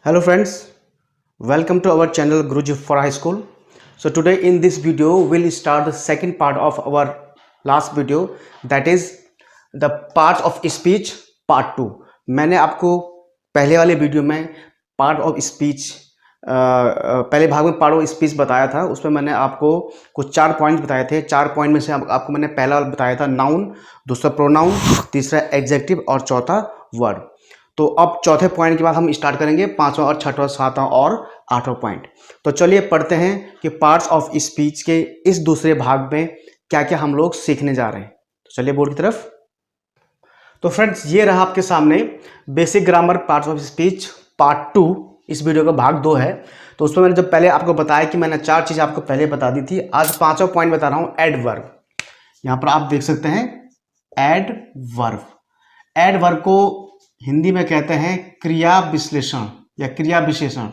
Hello friends, welcome to our channel Guruji for High School. So today in this video we'll start the second part of our last video, that is the parts of speech part 2. मैंने आपको पहले वाले video में part of speech पहले भाग में part of speech बताया था। उसमें मैंने आपको कुछ 4 पॉइंट्स बताए थे। 4 पॉइंट में से आपको मैंने पहला बताया था नाउन, दूसरा प्रोनाउन, तीसरा एडजेक्टिव और चौथा वर्ब। तो अब चौथे पॉइंट के बाद हम स्टार्ट करेंगे पांचवा और छठवां, सातवां और आठवां पॉइंट। तो चलिए पढ़ते हैं कि पार्ट्स ऑफ स्पीच के इस दूसरे भाग में क्या क्या हम लोग सीखने जा रहे हैं। तो चलिए बोर्ड की तरफ। तो फ्रेंड्स, ये रहा आपके सामने basic grammar parts of speech part 2। इस वीडियो का भाग 2 है। तो उसमें मैंने जब पहले आपको बताया कि मैंने 4 चीज़ आपको पहले बता दी थी। आज पांचवा पॉइंट बता रहा हूँ, एडवर्ब। यहाँ पर आप देख सकते हैं एडवर्ब। एडवर्ब को हिंदी में कहते हैं क्रिया विश्लेषण या क्रिया विशेषण।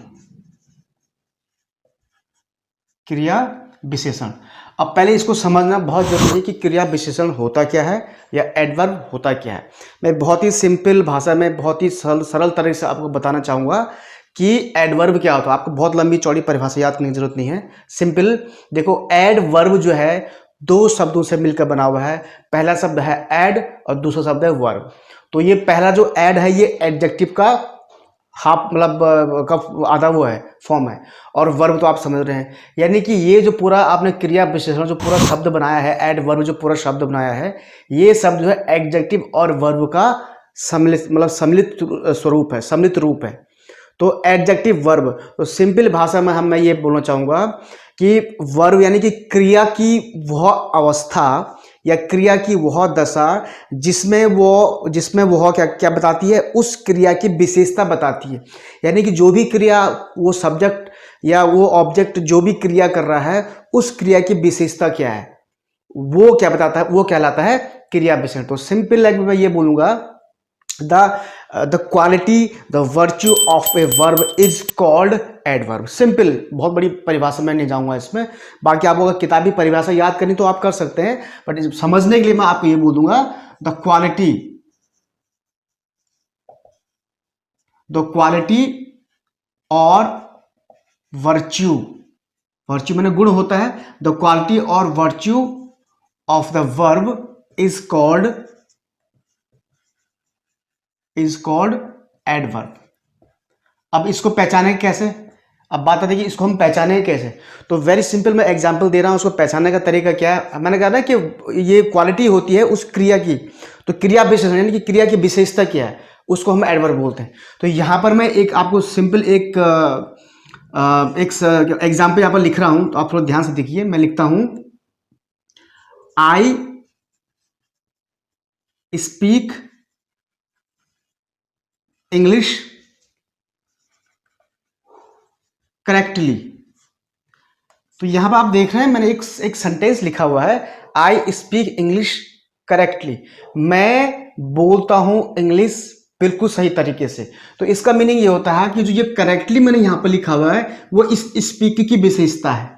क्रिया विशेषण। अब पहले इसको समझना बहुत जरूरी है कि क्रिया विशेषण होता क्या है या एडवर्ब होता क्या है। मैं बहुत ही सिंपल भाषा में, बहुत ही सरल तरह से आपको बताना चाहूँगा कि एडवर्ब क्या होता है। आपको बहुत लंबी चौड़ी परिभाषा याद करने की जरूरत नहीं है। सिंपल देखो, एडवर्ब जो है 2 शब्दों से मिलकर बना हुआ है। पहला शब्द है एड और दूसरा शब्द है वर्ब। तो ये पहला जो ऐड है ये एडजेक्टिव का हाफ मतलब का आधा वो है, फॉर्म है। और वर्ब तो आप समझ रहे हैं, यानी कि ये जो पूरा आपने क्रिया विशेषण जो पूरा शब्द बनाया है, ऐड वर्ब जो पूरा शब्द बनाया है, ये शब्द जो है एडजेक्टिव और वर्ब का सम्मिलित मतलब सम्मिलित स्वरूप है, सम्मिलित रूप है। तो एडजेक्टिव वर्ब, तो सिंपल भाषा में मैं ये बोलना चाहूँगा कि वर्ब यानी कि क्रिया की वह अवस्था या क्रिया की वह दशा जिसमें वो क्या क्या बताती है, उस क्रिया की विशेषता बताती है। यानी कि जो भी क्रिया, वो सब्जेक्ट या वो ऑब्जेक्ट जो भी क्रिया कर रहा है, उस क्रिया की विशेषता क्या है, वो क्या बताता है, वो कहलाता है क्रिया विशेषण। तो सिंपल लैंग्वेज में ये बोलूंगा, the quality, the virtue of a verb is called adverb. Simple, बहुत बड़ी परिभाषा में नहीं जाऊंगा इसमें। बाकी आपको अगर किताबी परिभाषा याद करनी तो आप कर सकते हैं, बट समझने के लिए मैं आपको ये बोलूंगा, द क्वालिटी और वर्च्यू, वर्च्यू मैंने गुण होता है, द क्वालिटी और virtue of the verb is called adverb. अब इसको पहचाने कैसे, अब बात आती है कि इसको हम पहचाने कैसे। तो वेरी सिंपल, मैं एग्जांपल दे रहा हूं। उसको पहचानने का तरीका क्या है, मैंने कहा ना कि ये क्वालिटी होती है उस क्रिया की, तो क्रिया विशेषण यानी कि क्रिया की विशेषता क्या है, उसको हम एडवर्ब बोलते हैं। तो यहां पर मैं एक आपको सिंपल एक एग्जाम्पल यहां पर लिख रहा हूं, तो आप थोड़ा ध्यान से देखिए। मैं लिखता हूं, आई स्पीक इंग्लिश करेक्टली। तो यहां पर आप देख रहे हैं मैंने एक सेंटेंस लिखा हुआ है, आई स्पीक इंग्लिश करेक्टली। मैं बोलता हूं इंग्लिश बिल्कुल सही तरीके से। तो इसका मीनिंग ये होता है कि जो ये करेक्टली मैंने यहां पर लिखा हुआ है, वो इस स्पीक की विशेषता है,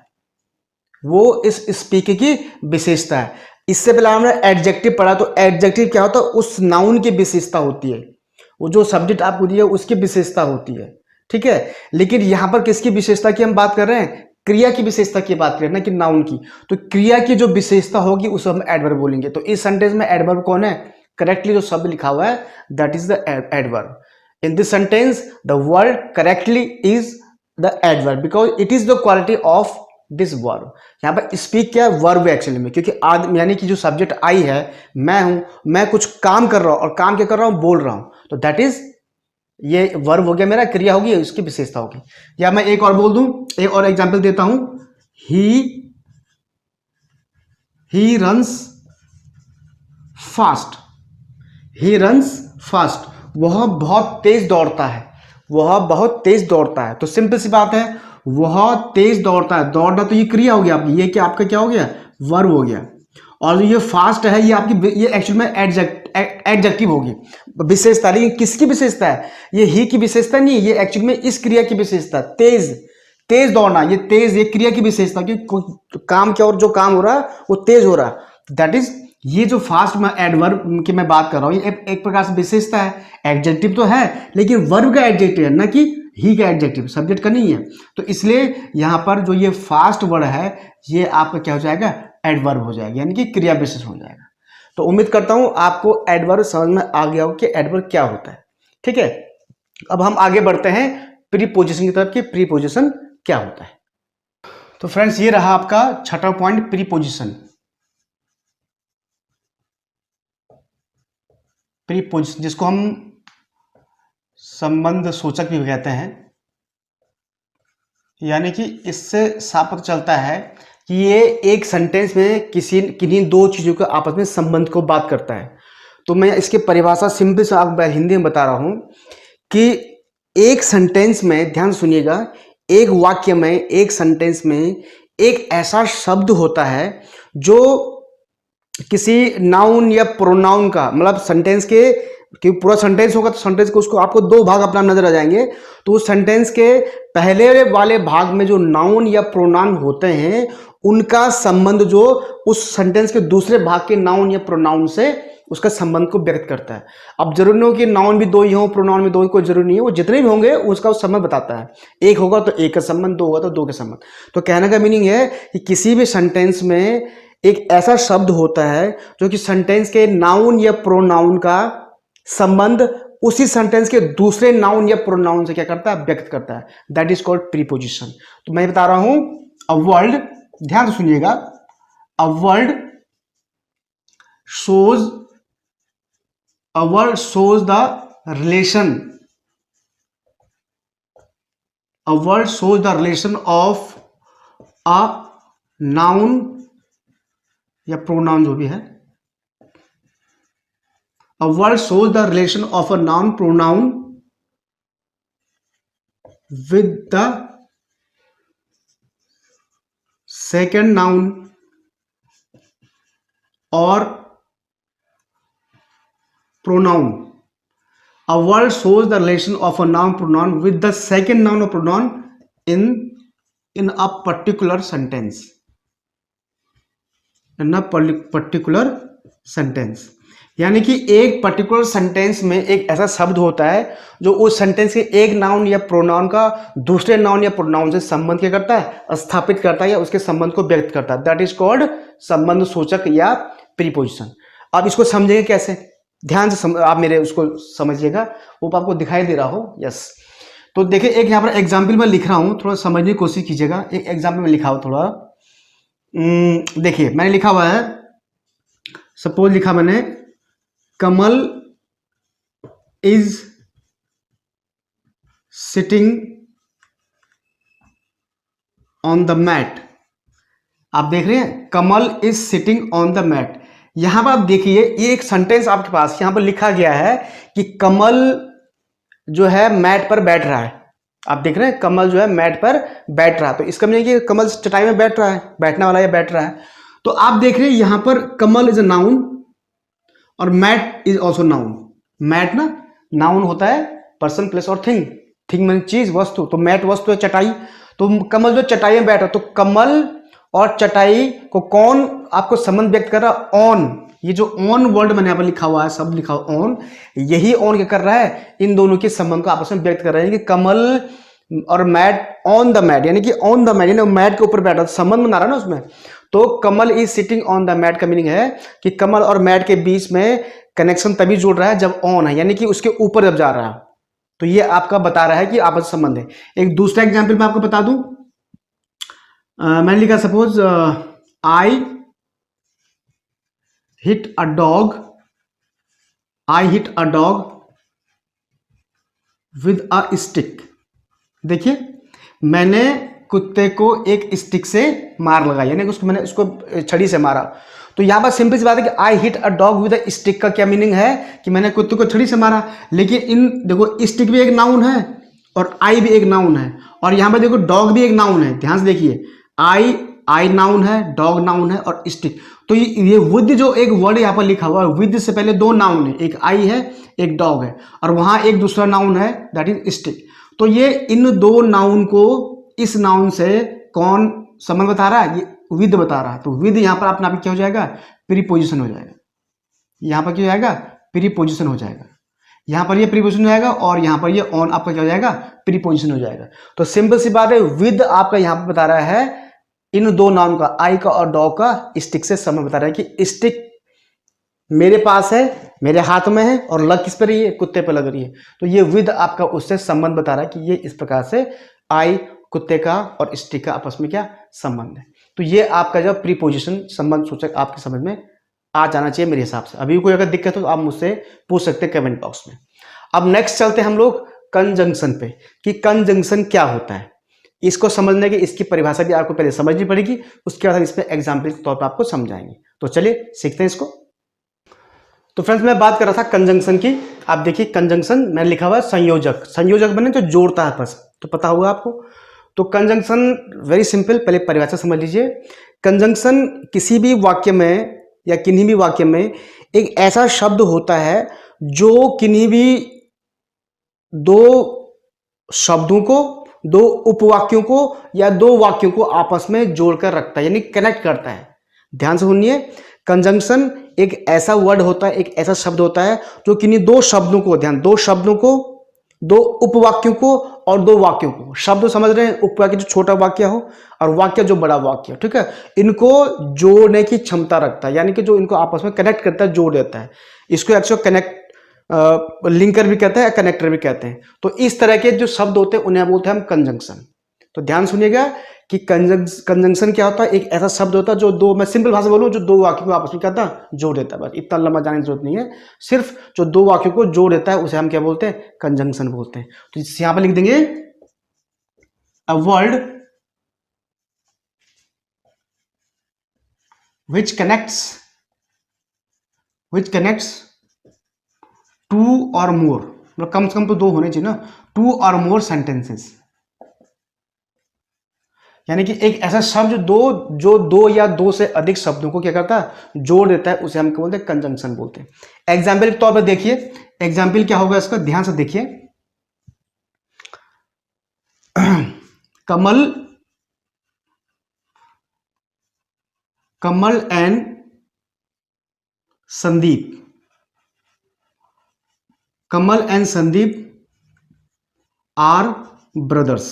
वो इस स्पीक की विशेषता है। इससे पहले हमने एडजेक्टिव पढ़ा, तो एडजेक्टिव क्या होता है, उस नाउन की विशेषता होती है, वो जो सब्जेक्ट आपको दिया उसकी विशेषता होती है, ठीक है। लेकिन यहां पर किसकी विशेषता की हम बात कर रहे हैं, क्रिया की विशेषता की बात कर रहे हैं ना कि नाउन की। तो क्रिया की जो विशेषता होगी उसे हम एडवर्ब बोलेंगे। तो इस सेंटेंस में एडवर्ब कौन है, करेक्टली जो शब्द लिखा हुआ है, that is the adverb. In this sentence the word correctly is the adverb because it is the quality of this verb. यहाँ पर स्पीक क्या है, वर्ब एक्चुअली में, क्योंकि आदमी यानी कि जो सब्जेक्ट आई है, मैं हूं, मैं कुछ काम कर रहा हूं, और काम क्या कर रहा हूं, बोल रहा हूं। तो दैट इज, ये वर्ब हो गया मेरा, क्रिया होगी, उसकी विशेषता होगी। या मैं एक और बोल दूं, एक और एग्जांपल देता हूं, he runs fast. He runs fast, वह बहुत तेज दौड़ता है, वह बहुत तेज दौड़ता है। तो सिंपल सी बात है, वह तेज दौड़ता है, दौड़ना तो ये क्रिया हो गया आपकी, ये क्या आपका क्या हो गया, वर्ब हो गया। और ये फास्ट है, ये आपकी ये एक्चुअल में एडजेक्टिव होगी, विशेषता। लेकिन किसकी विशेषता है, ये ही की विशेषता नहीं है, ये एक्चुअल में इस क्रिया की विशेषता, तेज तेज दौड़ना, ये तेज, ये क्रिया की विशेषता, क्योंकि काम क्या और जो काम हो रहा है वो तेज हो रहा है। दैट इज, ये जो फास्ट में एडवर्ब की मैं बात कर रहा हूं, ये एक प्रकार से विशेषता है। एडजेक्टिव तो है लेकिन वर्ब का एडजेक्टिव है, ना कि ही का एडजेक्टिव, सब्जेक्ट का नहीं है। तो इसलिए यहाँ पर जो ये फास्ट वर्ड है ये आपका क्या हो जाएगा, एडवर्ब हो जाएगा, यानी कि क्रिया विशेषण हो जाएगा। तो उम्मीद करता हूँ आपको एडवर्ब समझ में आ गया हो कि एडवर्ब क्या होता है। ठीक है, अब हम आगे बढ़ते हैं प्रीपोजिशन की तरफ कि प्रीपोजिशन क्या होता है। तो फ्रेंड्स ये रहा आपका छठा पॉइंट, प्रीपोजिशन। प्रीपोजिशन जिसको हम संबंध सूचक भी कहते हैं, यानी कि इससे साफ पता चलता है कि ये एक सेंटेंस में किन्हीं दो चीज़ों के आपस में संबंध को बात करता है। तो मैं इसकी परिभाषा सिंपल से आपको हिंदी में बता रहा हूँ कि एक सेंटेंस में, ध्यान सुनिएगा, एक वाक्य में, एक सेंटेंस में एक ऐसा शब्द होता है जो किसी नाउन या प्रोनाउन का, मतलब सेंटेंस के, कि पूरा सेंटेंस होगा तो सेंटेंस को उसको आपको दो भाग अपना नजर आ जाएंगे। तो उस सेंटेंस के पहले वाले भाग में जो नाउन या प्रोनाउन होते हैं उनका संबंध जो उस सेंटेंस के दूसरे भाग के नाउन या प्रोनाउन से उसका संबंध को व्यक्त करता है। अब जरूरी नहीं हो कि नाउन भी दो ही हो, प्रोनाउन भी दो ही, कोई जरूरी नहीं है, वो जितने भी होंगे उसका संबंध बताता है। एक होगा तो एक का संबंध, दो होगा तो दो का संबंध। तो कहने का मीनिंग है कि किसी भी सेंटेंस में एक ऐसा शब्द होता है जो कि सेंटेंस के नाउन या प्रोनाउन का संबंध उसी सेंटेंस के दूसरे नाउन या प्रोनाउन से क्या करता है, व्यक्त करता है। That is called preposition. तो मैं बता रहा हूं, अ वर्ड, ध्यान से सुनिएगा, a word shows the relation, a word shows the relation of a noun या pronoun जो भी है, a word shows the relation of a noun pronoun with the second noun or pronoun. A word shows the relation of a noun pronoun with the second noun or pronoun in a particular sentence. In a particular sentence, यानी कि एक particular sentence में एक ऐसा शब्द होता है जो उस सेंटेंस के एक नाउन या प्रोनाउन का दूसरे नाउन या प्रोनाउन से संबंध क्या करता है, स्थापित करता है या उसके संबंध को व्यक्त करता है। दैट इज कॉल्ड संबंध सूचक या प्रीपोजिशन। अब इसको समझेंगे कैसे, ध्यान से आप मेरे उसको समझिएगा, वो आपको दिखाई दे रहा हो। यस, तो देखिए एक यहाँ पर एग्जाम्पल मैं लिख रहा हूँ, थोड़ा समझने की कोशिश कीजिएगा। एक एग्जाम्पल में लिखा हो थोड़ा, देखिए मैंने लिखा हुआ है, सपोज लिखा मैंने, Kamal is sitting on the mat. आप देख रहे हैं, Kamal is sitting on the mat. यहां पर आप देखिए, ये एक सेंटेंस आपके पास यहां पर लिखा गया है कि कमल जो है मैट पर बैठ रहा है। आप देख रहे हैं, कमल जो है मैट पर बैठ रहा है, तो इसका मतलब कि कमल चटाई में बैठ रहा है, बैठने वाला या बैठ रहा है। तो आप देख रहे हैं यहां पर कमल इज अ नाउन और mat is also noun. Mat ना नाउन होता है, पर्सन प्लेस और थिंग, थिंग मीन चीज, वस्तु, तो मैट वस्तु है, चटाई। तो कमल जो चटाई में बैठ रहा है, तो कमल और चटाई को कौन आपको संबंध व्यक्त कर रहा है, ऑन। ये जो ऑन वर्ड मैंने यहाँ पर लिखा हुआ है, शब्द लिखा हुआ ऑन, यही ऑन क्या कर रहा है, इन दोनों के संबंध को आपस में व्यक्त कर रहा है कि कमल और मैट ऑन द मैट, यानी कि ऑन द मैट, यानी मैट के ऊपर बैठा, संबंध बना रहा है ना उसमें। तो Kamal is sitting on the mat का मीनिंग है कि कमल और मैट के बीच में कनेक्शन तभी जोड़ रहा है जब ऑन है, यानी कि उसके ऊपर जब जा रहा है। तो ये आपका बता रहा है कि आपस में संबंध है। एक दूसरा एग्जाम्पल मैं आपको बता दूं, मैंने लिखा suppose, I hit a dog, I hit a dog with a stick. देखिए मैंने कुत्ते को एक स्टिक से मार लगाई, यानी उसको मैंने उसको छड़ी से मारा। तो यहां पर सिंपल सी बात है कि I hit a dog with a stick का क्या मीनिंग है कि मैंने कुत्ते को छड़ी से मारा। लेकिन इन देखो, स्टिक भी एक नाउन है और आई भी एक नाउन है, और यहां पर देखो डॉग भी एक नाउन है। ध्यान से देखिए, आई नाउन है, डॉग नाउन है और स्टिक। तो ये विद जो एक वर्ड यहाँ पर लिखा हुआ है, विद से पहले दो नाउन है, एक आई है एक डॉग है, और वहां एक दूसरा नाउन है दैट इज स्टिक। तो ये इन दो नाउन को इस नाउन से कौन संबंध बता रहा है, ये विद बता रहा है। तो विद यहाँ पर अपना क्या हो जाएगा, प्रीपोजिशन हो जाएगा। यहाँ पर क्या हो जाएगा, प्रीपोजिशन हो जाएगा। यहाँ पर ये प्रीपोजिशन हो जाएगा और यहाँ पर ये ऑन आपका क्या हो जाएगा, प्रीपोजिशन हो जाएगा। तो सिंपल सी बात है, विद आपका यहाँ पर बता रहा है इन दो नाउन का, आई का और डॉग का, स्टिक से संबंध बता रहा है कि स्टिक मेरे पास है, मेरे हाथ में है, और लग किस पे रही है, कुत्ते पे लग रही है। तो ये विद आपका उससे संबंध बता रहा है कि ये इस प्रकार से आई, कुत्ते का और स्टिक का आपस में क्या संबंध है। तो ये आपका जब प्रीपोजिशन संबंध सूचक आपके समझ में आ जाना चाहिए मेरे हिसाब से। अभी कोई अगर दिक्कत हो तो आप मुझसे पूछ सकते हैं कमेंट बॉक्स में। अब नेक्स्ट चलते हैं हम लोग कंजंक्शन पे, कि कंजंक्शन क्या होता है। इसको समझने की इसकी परिभाषा भी आपको पहले समझनी पड़ेगी, उसके बाद हम इस पर एग्जाम्पल के तौर पर आपको समझाएंगे। तो चलिए सीखते हैं इसको। तो फ्रेंड्स मैं बात कर रहा था कंजंक्शन की। आप देखिए कंजंक्शन मैंने लिखा हुआ है संयोजक, संयोजक बने तो जोड़ता है आपस, तो पता होगा आपको। तो कंजंक्शन वेरी सिंपल, पहले परिभाषा समझ लीजिए। कंजंक्शन किसी भी वाक्य में या किन्हीं भी वाक्य में एक ऐसा शब्द होता है जो किन्हीं भी दो शब्दों को, दो उपवाक्यों को या दो वाक्यों को आपस में जोड़कर रखता है, यानी कनेक्ट करता है। ध्यान से सुनिए, कंजंक्शन एक ऐसा वर्ड होता है, एक ऐसा शब्द होता है जो किन्हीं दो शब्दों को, ध्यान, दो शब्दों को, दो उपवाक्यों को और दो वाक्यों को, शब्द समझ रहे हैं, उपवाक्य जो छोटा वाक्य हो और वाक्य जो बड़ा वाक्य हो, ठीक है, इनको जोड़ने की क्षमता रखता है, यानी कि जो इनको आपस में कनेक्ट करता है, जोड़ देता है। इसको एक्चुअली कनेक्ट लिंकर भी कहते हैं, कनेक्टर भी कहते हैं। तो इस तरह के जो शब्द होते हैं उन्हें बोलते हैं हम कंजंक्शन। तो ध्यान सुनिएगा कि कंजंक्शन क्या होता है, एक ऐसा शब्द होता है जो दो, मैं सिंपल भाषा बोलूं, जो दो वाक्यों को आपस में कहता है, जोड़ देता है। बस इतना लंबा जाने की जरूरत नहीं है, सिर्फ जो दो वाक्यों को जोड़ देता है उसे हम क्या बोलते हैं, कंजंक्शन बोलते हैं। तो यहां पर लिख देंगे a word which connects to और मोर, मतलब कम से कम तो दो होने चाहिए ना, टू और मोर सेंटेंसेस, यानी कि एक ऐसा शब्द जो दो या दो से अधिक शब्दों को क्या करता है, जोड़ देता है, उसे हम क्या बोलते हैं, कंजंक्शन बोलते हैं। एग्जाम्पल के तौर पर देखिए, एग्जाम्पल क्या होगा इसका, ध्यान से देखिए। Kamal and Sandeep, Kamal and Sandeep are brothers.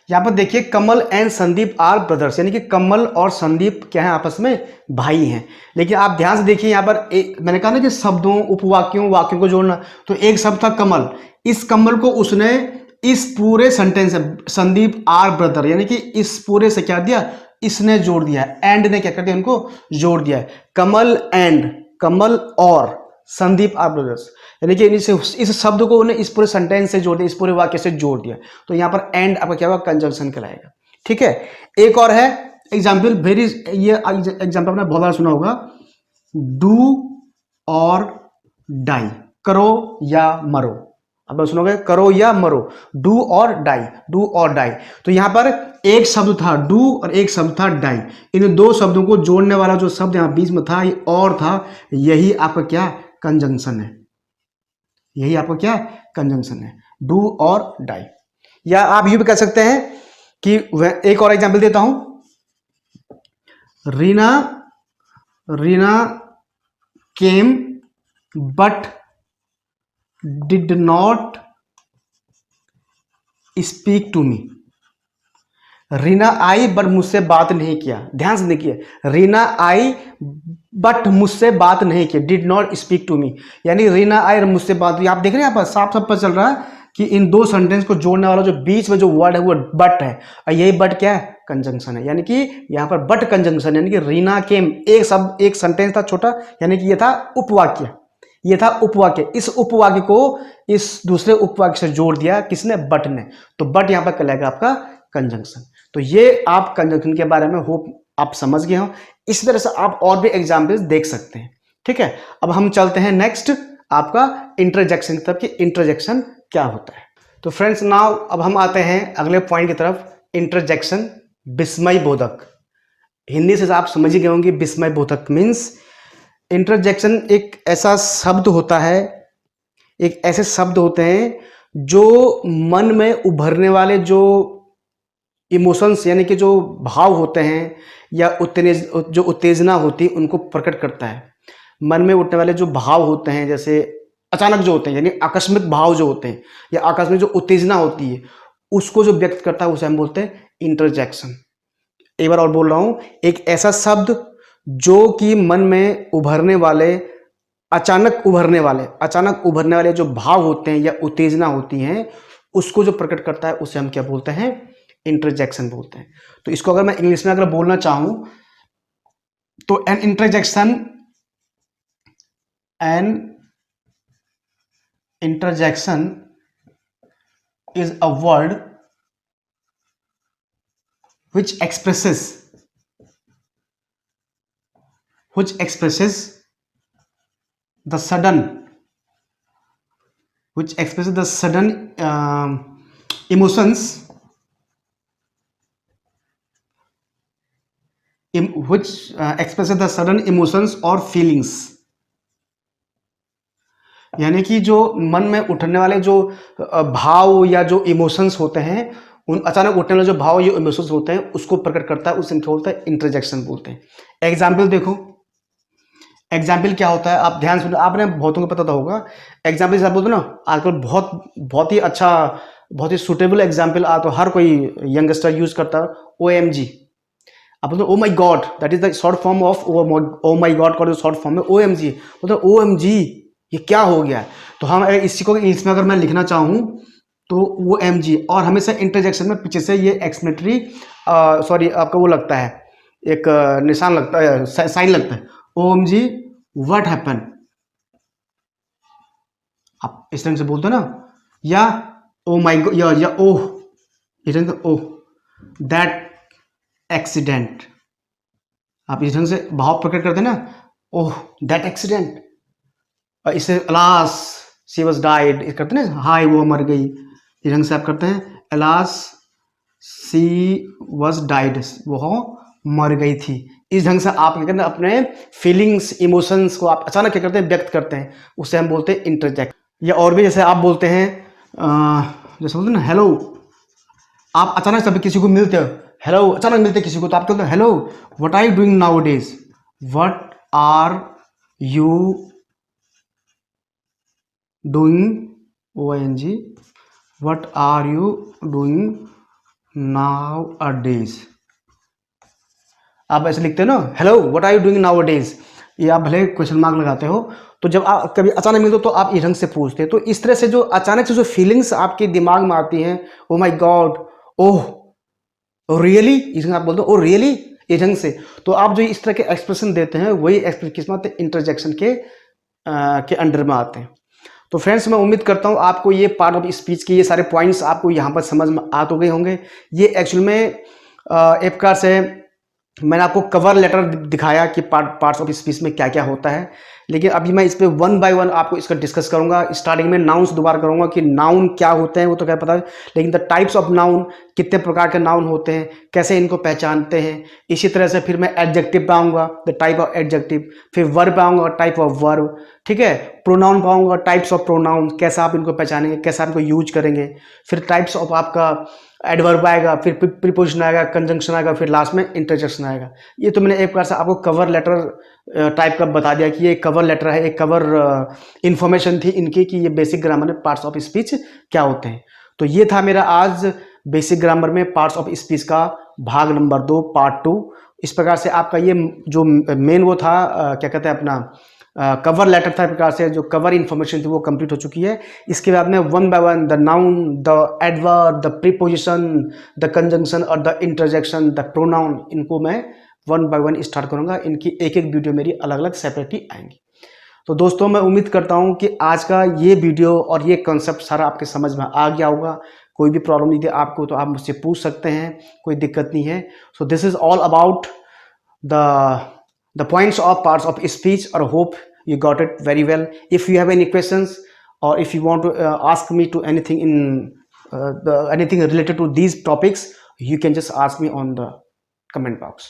यहां पर देखिए Kamal and Sandeep are brothers, यानी कि कमल और संदीप क्या है, आपस में भाई हैं। लेकिन आप ध्यान से देखिए यहां पर मैंने कहा ना कि शब्दों, उपवाक्यों, वाक्यों को जोड़ना, तो एक शब्द था कमल, इस कमल को उसने इस पूरे सेंटेंस से संदीप आर ब्रदर, यानी कि इस पूरे से क्या दिया, इसने जोड़ दिया, एंड ने क्या कर दिया, उनको जोड़ दिया। कमल एंड, कमल और संदीप आर ब्रदर्स, यानी कि इस शब्द को उन्हें इस पूरे सेंटेंस से जोड़ दिया, इस पूरे वाक्य से जोड़ दिया। तो यहां पर एंड आपका क्या होगा, कंजंक्शन कहलाएगा। ठीक है, एक और है एग्जाम्पल, वेरी, ये एग्जाम्पल आपने बहुत बार सुना होगा, डू और डाई, करो या मरो। अब सुनोगे करो या मरो, डू और डाई, डू और डाई। तो यहां पर एक शब्द था डू और एक शब्द था डाई, इन दो शब्दों को जोड़ने वाला जो शब्द यहां बीच में था, ये और था, यही आपका क्या, कंजंक्शन है। यही आपका क्या, कंजंक्शन है, डू और डाई। या आप ये भी कह सकते हैं कि एक और एग्जांपल देता हूं, Reena came but did not speak to me. Reena आई बट मुझसे बात नहीं किया। ध्यान से देखिए, रीना आई बट मुझसे बात नहीं किया, did not speak to me, Reena रीना आई और मुझसे बात हुई। आप देख रहे हैं यहाँ पर साफ साफ पता चल रहा है कि इन दो सेंटेंस को जोड़ने वाला जो बीच में जो वर्ड है वो बट है, और यही बट क्या है, कंजंक्शन है। यानी कि यहाँ पर बट कंजंक्शन, यानी कि रीना केम एक शब्द, एक सेंटेंस था छोटा, यानी कि ये था उपवाक्य, ये था उपवाक्य, इस उपवाक्य को इस दूसरे उपवाक्य से जोड़ दिया किसने, बट ने। तो बट यहाँ पर कहलाएगा आपका कंजंक्शन। तो ये आप कंजंक्शन के बारे में होप आप समझ गए हो। इस तरह से आप और भी एग्जाम्पल्स देख सकते हैं। ठीक है, अब हम चलते हैं नेक्स्ट आपका इंटरजेक्शन की तरफ, कि इंटरजेक्शन क्या होता है। तो फ्रेंड्स नाउ अब हम आते हैं अगले पॉइंट की तरफ, इंटरजेक्शन, विस्मय बोधक। हिंदी से आप समझ ही गए होंगे, विस्मय बोधक मीन्स, इंटरजेक्शन एक ऐसा शब्द होता है, एक ऐसे शब्द होते हैं जो मन में उभरने वाले जो इमोशंस, यानी कि जो भाव होते हैं या जो उत्तेजना होती है, उनको प्रकट करता है। मन में उठने वाले जो भाव होते हैं, जैसे अचानक जो होते हैं, यानी आकस्मिक भाव जो होते हैं या आकस्मिक जो उत्तेजना होती है, उसको जो व्यक्त करता है उसे हम बोलते हैं इंटरजेक्शन। एक बार और बोल रहा हूं, एक ऐसा शब्द जो कि मन में उभरने वाले, अचानक उभरने वाले जो भाव होते हैं या उत्तेजना होती हैं, उसको जो प्रकट करता है उसे हम क्या बोलते हैं? इंटरजेक्शन बोलते हैं। तो इसको अगर मैं इंग्लिश में अगर बोलना चाहूं तो an interjection is a word which expresses the sudden emotions or feelings। यानी कि जो मन में उठने वाले जो भाव या जो इमोशंस होते हैं, उन अचानक उठने वाले जो भाव या इमोशंस होते हैं उसको प्रकट करता है, उसे क्या बोलता है? इंटरजेक्शन बोलते हैं। एग्जाम्पल देखो, एग्जाम्पल क्या होता है, आप ध्यान सुनो, आपने बहुतों को पता तो होगा। एग्जाम्पल जैसे आप बोलते हो ना, आजकल बहुत ही अच्छा, बहुत ही सुटेबल एग्जाम्पल तो हर कोई यंगस्टर यूज करता है, OMG। आप बोलते oh my God, that is the short form of oh my God का जो शॉर्ट फॉर्म है OMG। बोलते OMG, ये क्या हो गया? तो हम इसी को इंग्लिश में अगर मैं लिखना चाहूँ तो OMG, और हमेशा इंटरजेक्शन में पीछे से ये एक्सक्लेमेटरी सॉरी आपका वो लगता है, एक निशान लगता है, साइन लगता है, OMG व्हाट हैपन। आप इस तरह से बोलते हो ना, या ओ माई गॉड, या ओह, इस तरह से ओह दैट एक्सीडेंट। आप इस ढंग से भाव प्रकट करते हैं ना, ओह दैट एक्सीडेंट। और इसे अलास शी वॉज डाइड करते हैं ना, हाय वो मर गई, इस ढंग से आप करते हैं, अलास शी वॉज डाइड, वो मर गई थी। इस ढंग से आप क्या करते हैं, अपने फीलिंग्स, इमोशंस को आप अचानक क्या करते हैं? व्यक्त करते हैं, उसे हम बोलते हैं इंटरजेक्ट। या और भी जैसे आप बोलते हैं, जैसे बोलते हैं ना हेलो, आप अचानक से किसी को मिलते हो, हेलो, अचानक मिलते किसी को तो आप कहते हो hello what are you doing nowadays, what are you doing, OING, what are you doing now a days. आप ऐसे लिखते हो ना, hello what are you doing now a days, ये आप भले क्वेश्चन मार्क लगाते हो। तो जब आप कभी अचानक मिलते हो तो आप इस ढंग से पूछते हैं। तो इस तरह से जो अचानक से जो फीलिंग्स आपके दिमाग में आती हैं, ओ माई गॉड, ओह रियली, इसमें आप बोलते हो ओ रियली, ये ढंग से। तो आप जो इस तरह के एक्सप्रेशन देते हैं वही एक्सप्रेशन किस्मत इंटरजेक्शन के अंडर में आते हैं। तो फ्रेंड्स, मैं उम्मीद करता हूँ आपको ये पार्ट ऑफ स्पीच के ये सारे पॉइंट्स आपको यहाँ पर समझ में आ तो गए होंगे। ये एक्चुअल में एक प्रकार से मैंने आपको कवर लेटर दिखाया कि पार्ट्स ऑफ स्पीच में क्या क्या होता है, लेकिन अभी मैं इस पे वन बाय वन आपको इसका डिस्कस करूंगा। स्टार्टिंग में नाउन्स दोबारा करूंगा कि नाउन क्या होते हैं, वो तो क्या पता है, लेकिन द टाइप्स ऑफ नाउन, कितने प्रकार के नाउन होते हैं, कैसे इनको पहचानते हैं। इसी तरह से फिर मैं एडजेक्टिव पे आऊँगा, द टाइप ऑफ एडजेक्टिव, फिर वर्ब पे आऊँगा, टाइप ऑफ वर्ब, ठीक है। प्रोनाउन पे आऊँगा, टाइप्स ऑफ प्रोनाउन, कैसे आप इनको पहचानेंगे, कैसे आप इनको यूज करेंगे। फिर टाइप्स ऑफ आपका एडवर्ब आएगा, फिर प्रीपोजिशन आएगा, कंजंक्शन आएगा, फिर लास्ट में इंटरजेक्शन आएगा। ये तो मैंने एक प्रकार से आपको कवर लेटर टाइप का बता दिया कि ये कवर लेटर है, एक कवर इंफॉर्मेशन थी इनकी कि ये बेसिक ग्रामर में पार्ट्स ऑफ स्पीच क्या होते हैं। तो ये था मेरा आज बेसिक ग्रामर में पार्ट्स ऑफ स्पीच का भाग नंबर 2, पार्ट 2। इस प्रकार से आपका ये जो मेन वो था क्या कहते हैं अपना कवर लेटर था, प्रकार से जो कवर इंफॉर्मेशन थी वो कंप्लीट हो चुकी है। इसके बाद में one by one the noun, the adverb, the preposition, the conjunction और द इंटरजेक्शन, द प्रोनाउन, इनको मैं वन बाय वन स्टार्ट करूंगा। इनकी एक एक वीडियो मेरी अलग अलग सेपरेटली आएंगी। तो दोस्तों, मैं उम्मीद करता हूं कि आज का ये वीडियो और ये कॉन्सेप्ट सारा आपके समझ में आ गया होगा। कोई भी प्रॉब्लम नहीं थी आपको तो आप मुझसे पूछ सकते हैं, कोई दिक्कत नहीं है। So this is all about the points of parts of speech, or hope you got it very well. If you have any questions, or if you want to ask me to anything in anything related to these topics, you can just ask me on the comment box.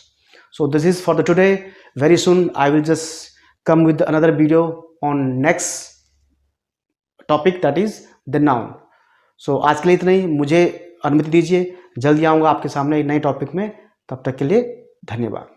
So this is for the today. Very soon I will just come with another video on next topic, that is the noun. So आज के लिए इतना ही, मुझे अनुमति दीजिए, जल्दी आऊँगा आपके सामने एक नए टॉपिक में। तब तक के लिए धन्यवाद।